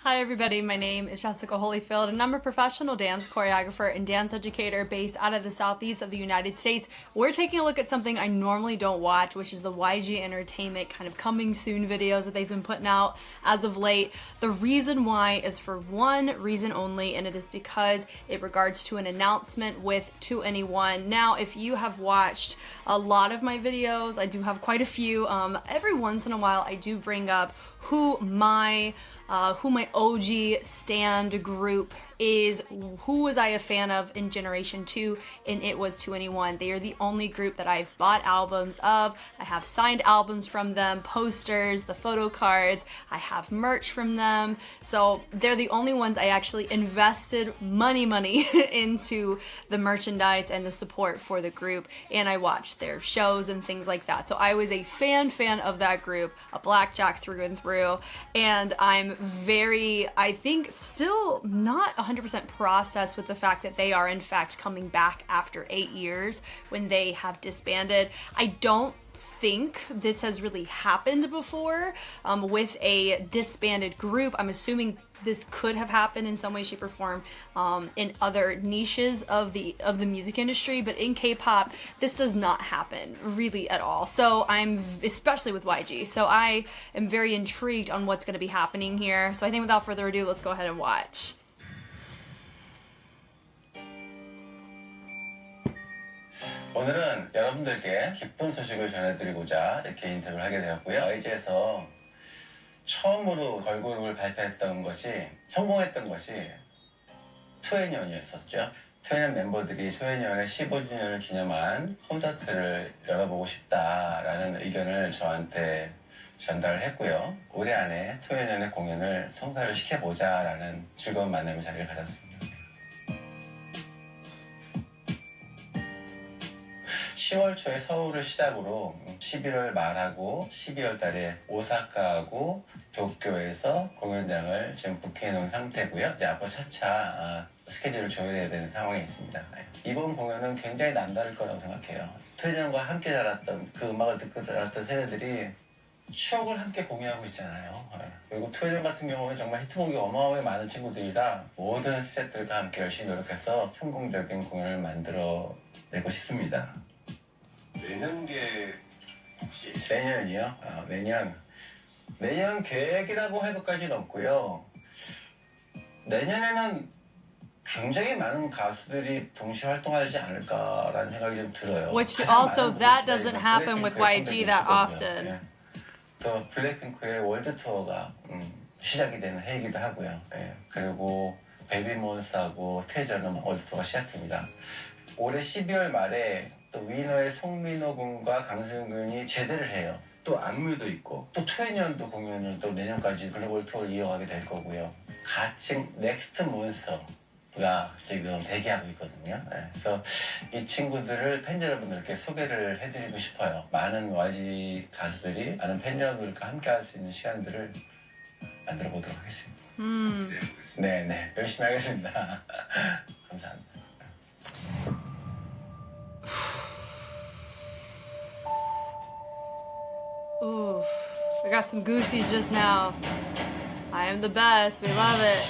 Hi everybody, my name is Jessica Holyfield and I'm a professional dance choreographer and dance educator based out of the southeast of the United States. We're taking a look at something I normally don't watch, which is the YG Entertainment kind of coming soon videos that they've been putting out as of late. The reason why is for one reason only, and it is because it regards to an announcement with 2NE1. Now, if you have watched a lot of my videos, I do have quite a few. Every once in a while I do bring up who my OG stand group is, who was I a fan of in Generation 2, and it was 2NE1. They are the only group that I've bought albums of. I have signed albums from them, posters, the photo cards, I have merch from them. So they're the only ones I actually invested money into the merchandise and the support for the group, and I watched their shows and things like that. So I was a fan of that group, a blackjack through and through, and I'm I think still not 100% processed with the fact that they are in fact coming back after 8 years when they have disbanded. I don't think this has really happened before with a disbanded group. I'm assuming this could have happened in some way, shape, or form in other niches of the music industry, but in K-pop, this does not happen really at all. So especially with YG, so I am very intrigued on what's going to be happening here. So I think without further ado, let's go ahead and watch. 오늘은 여러분들께 기쁜 소식을 전해드리고자 이렇게 인터뷰를 하게 되었고요. YG에서 처음으로 걸그룹을 발표했던 것이, 성공했던 것이 2NE1이었었죠. 2NE1 멤버들이 2NE1의 15주년을 기념한 콘서트를 열어보고 싶다라는 의견을 저한테 전달을 했고요. 올해 안에 2NE1의 공연을 성사를 시켜보자라는 즐거운 만남의 자리를 가졌습니다. 10월 초에 서울을 시작으로 11월 말하고 12월 달에 오사카하고 도쿄에서 공연장을 지금 부킹해 놓은 상태고요. 이제 앞으로 차차 스케줄을 조율해야 되는 상황이 있습니다. 이번 공연은 굉장히 남다를 거라고 생각해요. 2NE1과 함께 자랐던, 그 음악을 듣고 자랐던 세대들이 추억을 함께 공유하고 있잖아요. 그리고 2NE1 같은 경우는 정말 히트곡이 어마어마하게 많은 친구들이라 모든 스태프들과 함께 열심히 노력해서 성공적인 공연을 만들어내고 싶습니다. 내년 계획 혹시 내년이요? 내년 계획이라고 해도까지는 없고요. 내년에는 굉장히 많은 가수들이 동시에 활동하지 않을까라는 생각이 좀 들어요. Which also that doesn't happen with YG that often. 또 블랙핑크의 월드 투어가 시작이 되는 해이기도 하고요. 그리고 베이비몬스하고 태저는 월드 투어가 시작됩니다. 올해 12월 말에 또 위너의 송민호 군과 강수영 군이 제대를 해요. 또 안무도 있고 또 2NE1도 공연을 또 내년까지 글로벌 투어를 이어가게 될 거고요. 가칭 넥스트 몬스터가 지금 대기하고 있거든요. 그래서 이 친구들을 팬 여러분들께 소개를 해드리고 싶어요. 많은 YG 가수들이 많은 팬 여러분들과 함께 할 수 있는 시간들을 만들어 보도록 하겠습니다. 네, 열심히 하겠습니다. 감사합니다. Oof, I got some goosies just now. I am the best, we love it.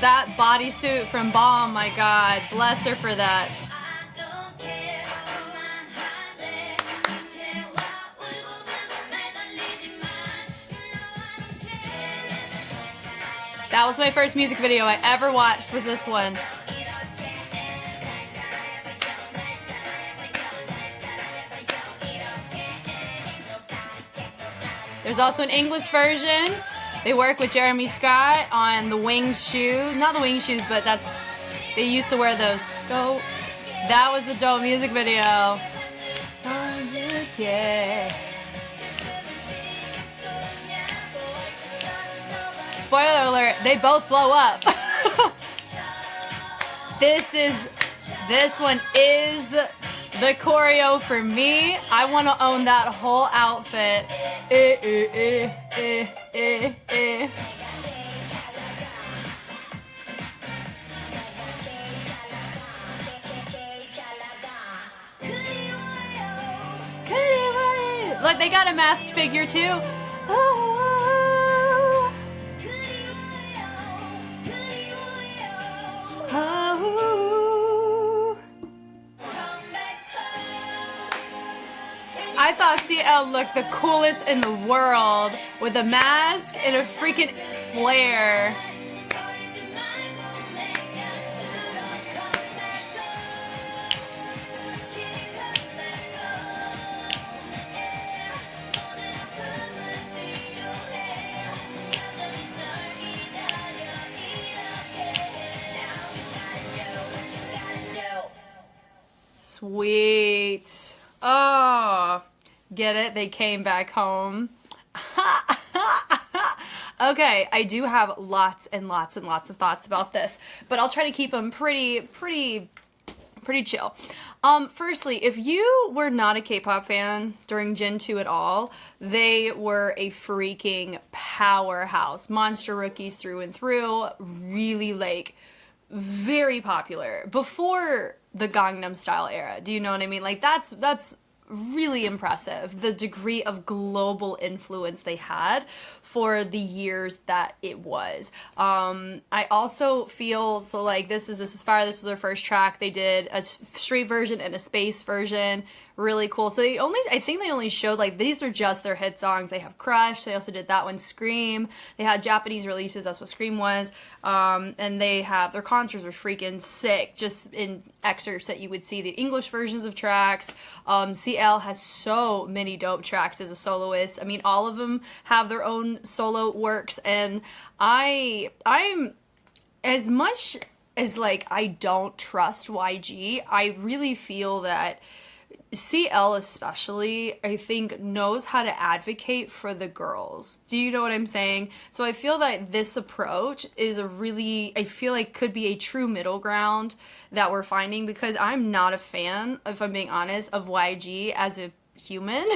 That bodysuit from Bomb, my god, bless her for that. That was my first music video I ever watched, was this one. There's also an English version. They work with Jeremy Scott on the winged shoe. Not the winged shoes, but they used to wear those. That was a dope music video. Yeah. Spoiler alert, they both blow up. This one is the choreo for me. I want to own that whole outfit. Look, they got a masked figure too. Oh, oh. I thought CL looked the coolest in the world with a mask and a freaking flare. Sweet. Oh, get it? They came back home. Okay, I do have lots and lots and lots of thoughts about this, but I'll try to keep them pretty chill. Firstly, if you were not a K-pop fan during Gen 2 at all, they were a freaking powerhouse. Monster rookies through and through, really like very popular before the Gangnam Style era. Do you know what I mean? Like that's really impressive, the degree of global influence they had for the years that it was. I also feel so like this is fire. This was their first track. They did a street version and a space version. Really cool. So I think they only showed like these are just their hit songs. They have Crush. They also did that one, Scream. They had Japanese releases. That's what Scream was. And they have their concerts were freaking sick. Just in excerpts that you would see the English versions of tracks. CL has so many dope tracks as a soloist. I mean, all of them have their own solo works, and I'm as much as like I don't trust YG. I really feel that CL especially, I think, knows how to advocate for the girls. Do you know what I'm saying? So I feel that this approach is I feel like could be a true middle ground that we're finding, because I'm not a fan, if I'm being honest, of YG as a human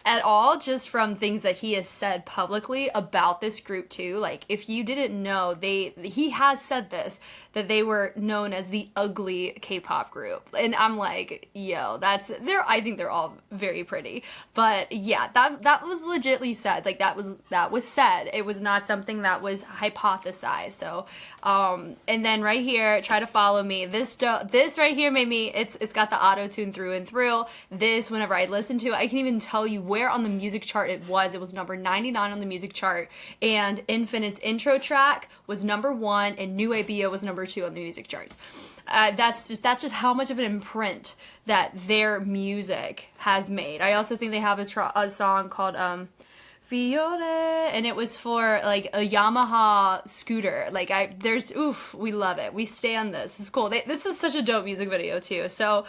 at all, just from things that he has said publicly about this group too. Like, if you didn't know, he has said this, that they were known as the ugly K-pop group, and I'm like, yo, I think they're all very pretty, but yeah, that was legitly said. Like, that was said. It was not something that was hypothesized. So and then right here, try to follow me, this right here made me, it's got the auto-tune through and through. This, whenever I listen to it, I can even tell you where on the music chart it was number 99 on the music chart, and Infinite's intro track was number 1, and New Abia was number 2 on the music charts. That's just how much of an imprint that their music has made. I also think they have a song called Fiore, and it was for like a Yamaha scooter. Like, we love it. We stand this. It's cool. This is such a dope music video too. So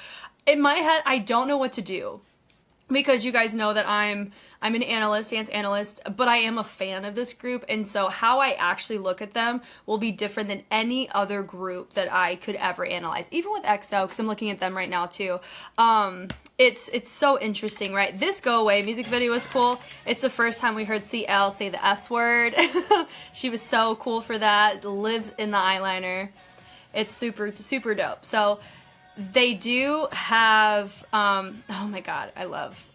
in my head, I don't know what to do, because you guys know that I'm an dance analyst, but I am a fan of this group, and so how I actually look at them will be different than any other group that I could ever analyze, even with EXO, because I'm looking at them right now too. It's so interesting, right? This Go Away music video was cool. It's the first time we heard CL say the S word. She was so cool for that. Lives in the eyeliner. It's super, super dope. So they do have, oh my god, I love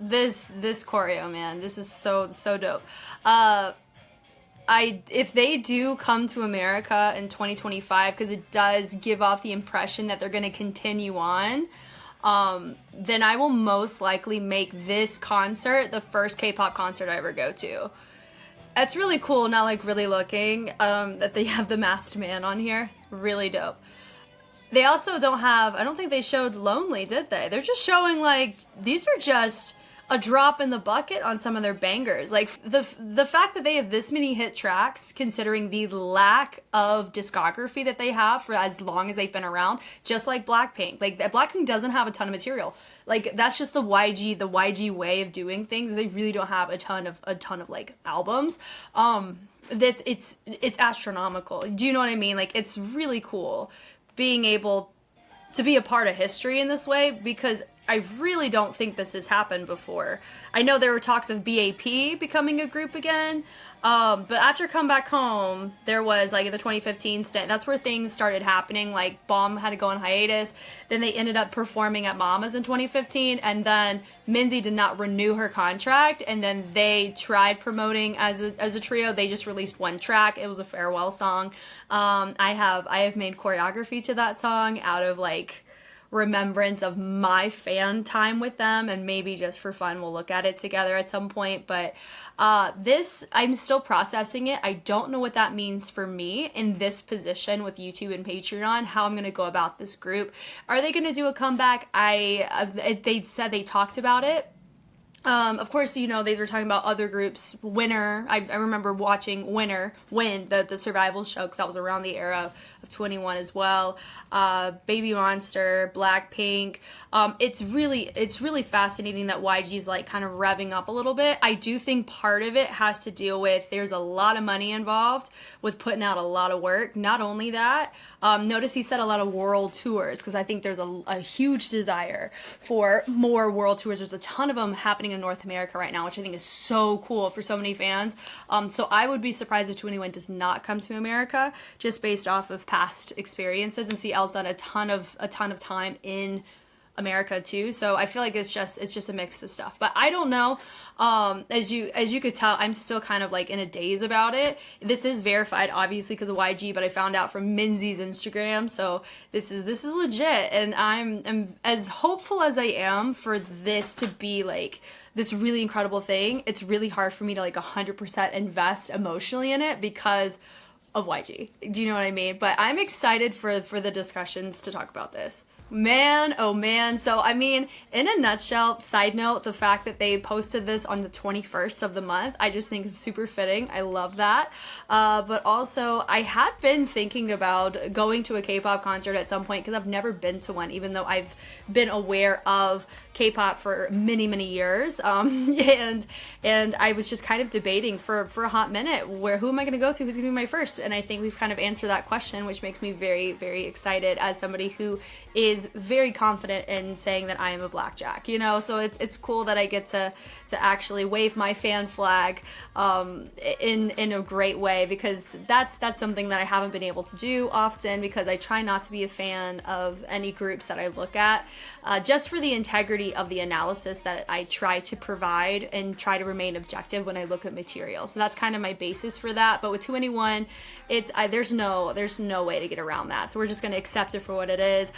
this choreo, man. This is so dope. If they do come to America in 2025, because it does give off the impression that they're going to continue on, then I will most likely make this concert the first K-pop concert I ever go to. That's really cool, not like really looking, that they have the masked man on here. Really dope. They also I don't think they showed Lonely, did they? They're just showing, like, these are just a drop in the bucket on some of their bangers. Like, the fact that they have this many hit tracks, considering the lack of discography that they have for as long as they've been around, just like Blackpink. Like, Blackpink doesn't have a ton of material. Like, that's just the YG way of doing things. They really don't have a ton of like albums. It's astronomical. Do you know what I mean? Like, it's really cool being able to be a part of history in this way, because I really don't think this has happened before. I know there were talks of BAP becoming a group again, but after Come Back Home, there was like the 2015 stint. That's where things started happening. Like Bomb had to go on hiatus. Then they ended up performing at Mama's in 2015, and then Minzy did not renew her contract. And then they tried promoting as a trio. They just released one track. It was a farewell song. I have made choreography to that song out of like remembrance of my fan time with them, and maybe just for fun we'll look at it together at some point. But this, I'm still processing it. I don't know what that means for me in this position with YouTube and Patreon, how I'm gonna go about this group. Are they gonna do a comeback? They said they talked about it. Of course, you know, they were talking about other groups. Winner, I remember watching Winner win the survival show, because that was around the era of 21 as well. Baby Monster, Blackpink. It's really fascinating that YG's like kind of revving up a little bit. I do think part of it has to deal with there's a lot of money involved with putting out a lot of work. Not only that, notice he said a lot of world tours, because I think there's a huge desire for more world tours. There's a ton of them happening in North America right now, which I think is so cool for so many fans. So I would be surprised if 2NE1 does not come to America, just based off of past experiences, and CL's done a ton of time in America too. So I feel like it's just a mix of stuff. But I don't know. As you could tell, I'm still kind of like in a daze about it. This is verified obviously because of YG, but I found out from Minzy's Instagram. So this is legit, and I'm as hopeful as I am for this to be like this really incredible thing. It's really hard for me to like 100% invest emotionally in it because of YG. Do you know what I mean? But I'm excited for the discussions to talk about this. Man, oh man. So, I mean, in a nutshell, side note, the fact that they posted this on the 21st of the month, I just think is super fitting. I love that. But also, I had been thinking about going to a K-pop concert at some point, because I've never been to one, even though I've been aware of K-pop for many, many years. And I was just kind of debating for a hot minute, who am I going to go to? Who's going to be my first? And I think we've kind of answered that question, which makes me very, very excited as somebody who is very confident in saying that I am a blackjack, you know. So it's cool that I get to actually wave my fan flag in a great way, because that's something that I haven't been able to do often, because I try not to be a fan of any groups that I look at, just for the integrity of the analysis that I try to provide and try to remain objective when I look at material. So that's kind of my basis for that. But with 2NE1, there's no way to get around that. So we're just going to accept it for what it is.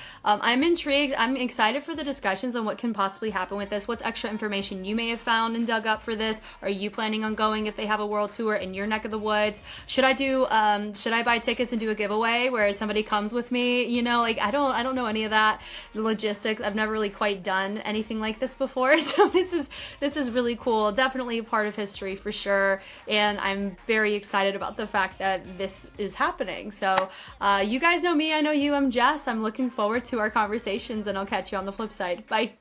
I'm intrigued. I'm excited for the discussions on what can possibly happen with this. What's extra information you may have found and dug up for this? Are you planning on going if they have a world tour in your neck of the woods? Should I buy tickets and do a giveaway where somebody comes with me? You know, like I don't know any of that logistics. I've never really quite done anything like this before. So this is really cool. Definitely a part of history for sure. And I'm very excited about the fact that this is happening. So you guys know me, I know you. I'm Jess. I'm looking forward to our conversations, and I'll catch you on the flip side. Bye.